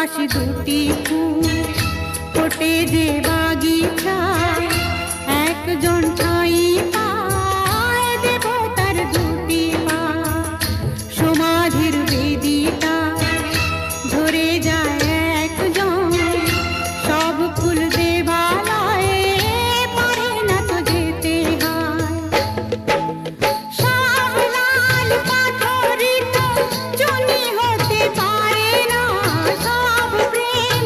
পাশে দুটি ফুল ফোটে যে বাগিচায়, একজন ঠাই পায় দেবতার দুটি পা। সমাধির বেদিটা ধরে যায় একজন, সব ফুল দেবালয়ে পারে না তো যেতে হয়। সব লাল পাথরই তো চুনি হতে পারে না, সব প্রেম